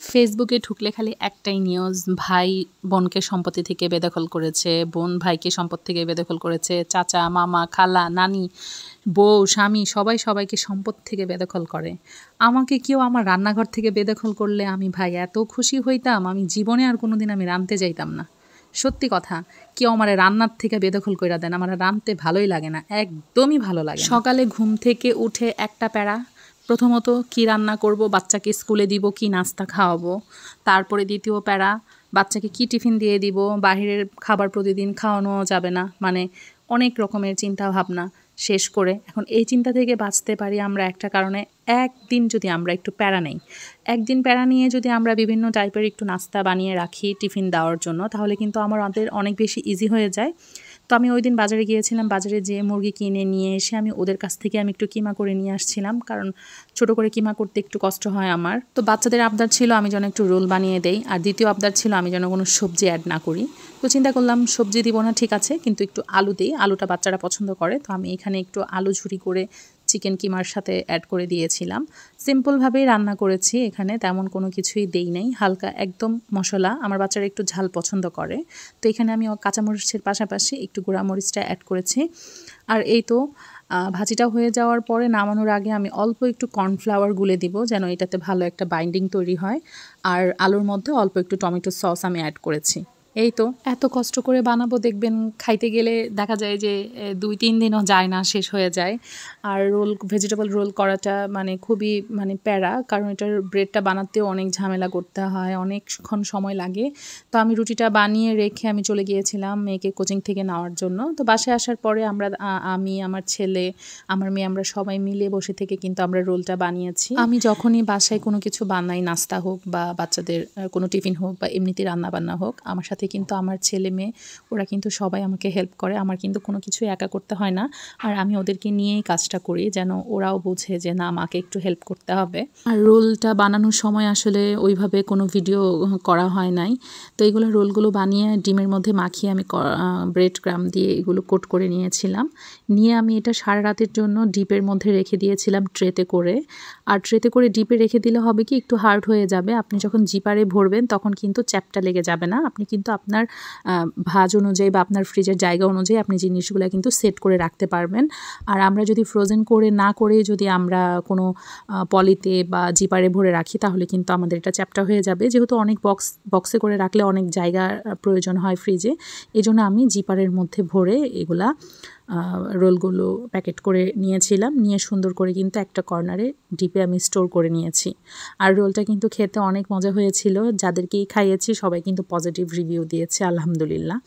ফেসবুকে ঢুকলে খালি একটাই নিউজ, ভাই বোনকে সম্পত্তি থেকে বেদখল করেছে, বোন ভাইকে সম্পত্তি থেকে বেদখল করেছে, চাচা মামা খালা নানি বউ স্বামী সবাই সবাইকে সম্পত্তি থেকে বেদখল করে। আমাকে কেউ আমার রান্নাঘর থেকে বেদখল করলে আমি ভাই এত খুশি হইতাম, আমি জীবনে আর কোনো দিন আমি রাঁধতে যাইতাম না। সত্যি কথা, কেউ আমার রান্নার থেকে বেদখল কইরা দেন, আমার রাঁধতে ভালোই লাগে না, একদমই ভালো লাগে না। সকালে ঘুম থেকে উঠে একটা প্যারা, প্রথমত কি রান্না করব, বাচ্চাকে স্কুলে দিব, কি নাস্তা খাওয়াবো। তারপরে দ্বিতীয় প্যারা, বাচ্চাকে কি টিফিন দিয়ে দিব, বাহিরের খাবার প্রতিদিন খাওয়ানো যাবে না, মানে অনেক রকমের চিন্তা ভাবনা শেষ করে এখন এই চিন্তা থেকে বাঁচতে পারি আমরা একটা কারণে, একদিন যদি আমরা একটু প্যারা নেই, একদিন প্যারা নিয়ে যদি আমরা বিভিন্ন টাইপের একটু নাস্তা বানিয়ে রাখি টিফিন দেওয়ার জন্য, তাহলে কিন্তু আমাদের অনেক বেশি ইজি হয়ে যায়। তো আমি ওই দিন বাজারে গিয়েছিলাম, বাজারে যেয়ে মুরগি কিনে নিয়ে এসে আমি ওদের কাছ থেকে আমি একটু কিমা করে নিয়ে আসছিলাম, কারণ ছোট করে কিমা করতে একটু কষ্ট হয় আমার। তো বাচ্চাদের আবদার ছিল আমি যেন একটু রোল বানিয়ে দেই, আর দ্বিতীয় আবদার ছিল আমি যেন কোনো সবজি অ্যাড না করি। তো চিন্তা করলাম সবজি দিব না, ঠিক আছে, কিন্তু একটু আলু দিই, আলুটা বাচ্চারা পছন্দ করে। তো আমি এখানে একটু আলু ঝুরি করে চিকেন কিমার সাথে অ্যাড করে দিয়েছিলাম। সিম্পলভাবেই রান্না করেছি, এখানে তেমন কোনো কিছুই দেই নাই, হালকা একদম মশলা, আমার বাচ্চারা একটু ঝাল পছন্দ করে। তো এখানে আমি কাঁচামরিচের পাশাপাশি একটু গুঁড়ামরিচটা অ্যাড করেছি। আর এই তো ভাজিটা হয়ে যাওয়ার পরে নামানোর আগে আমি অল্প একটু কর্নফ্লাওয়ার গুলে দিব, যেন এটাতে ভালো একটা বাইন্ডিং তৈরি হয়। আর আলুর মধ্যে অল্প একটু টমেটো সস আমি অ্যাড করেছি। এই তো এত কষ্ট করে বানাবো, দেখবেন খাইতে গেলে দেখা যায় যে 2-3 দিনও যায় না, শেষ হয়ে যায়। আর ভেজিটেবল রোল করাটা মানে খুবই প্যারা, কারণ এটার ব্রেডটা বানাতেও অনেক ঝামেলা করতে হয়, অনেকক্ষণ সময় লাগে। তো আমি রুটিটা বানিয়ে রেখে আমি চলে গিয়েছিলাম মেয়েকে কোচিং থেকে নেওয়ার জন্য। তো বাসায় আসার পরে আমি আমার ছেলে আমার মেয়ে আমরা সবাই মিলে বসে থেকে কিন্তু আমরা রোলটা বানিয়েছি। আমি যখনই বাসায় কোনো কিছু বানাই, নাস্তা হোক বা বাচ্চাদের কোনো টিফিন হোক বা এমনিতে রান্না বান্না হোক, আমার সাথে কিন্তু আমার ছেলে মেয়ে ওরা কিন্তু সবাই আমাকে হেল্প করে, আমার কিন্তু কোনো কিছু একা করতে হয় না। আর আমি ওদেরকে নিয়েই কাজটা করি, যেন ওরাও বোঝে যে না, মাকে একটু হেল্প করতে হবে। আর রোলটা বানানোর সময় আসলে ওইভাবে কোনো ভিডিও করা হয় নাই। তো এইগুলো রোলগুলো বানিয়ে ডিমের মধ্যে মাখিয়ে আমি ব্রেড ক্রাম্ব দিয়ে এগুলো কোট করে নিয়েছিলাম। নিয়ে আমি এটা সারা রাতের জন্য ডিপের মধ্যে রেখে দিয়েছিলাম ট্রেতে করে। আর ট্রেতে করে ডিপে রেখে দিলে হবে কি, একটু হার্ড হয়ে যাবে, আপনি যখন জিপারে ভরবেন তখন কিন্তু চ্যাপটা লেগে যাবে না। আপনি কিন্তু আপনার ভাঁজ অনুযায়ী বা আপনার ফ্রিজের জায়গা অনুযায়ী আপনি জিনিসগুলো কিন্তু সেট করে রাখতে পারবেন। আর আমরা যদি ফ্রোজেন করে না করে যদি আমরা কোনো পলিতে বা জিপারে ভরে রাখি, তাহলে কিন্তু আমাদের এটা চ্যাপটা হয়ে যাবে। যেহেতু অনেক বক্সে করে রাখলে অনেক জায়গার প্রয়োজন হয় ফ্রিজে, এজন্য আমি জিপারের মধ্যে ভরে এগুলা রোলগুলো প্যাকেট করে নিয়েছিলাম। নিয়ে সুন্দর করে কিন্তু একটা কর্নারে ডিপে আমি স্টোর করে নিয়েছি। আর রোলটা কিন্তু খেতে অনেক মজা হয়েছিল, যাদেরকেই খাইয়েছি সবাই কিন্তু পজিটিভ রিভিউ দিয়েছে, আলহামদুলিল্লাহ।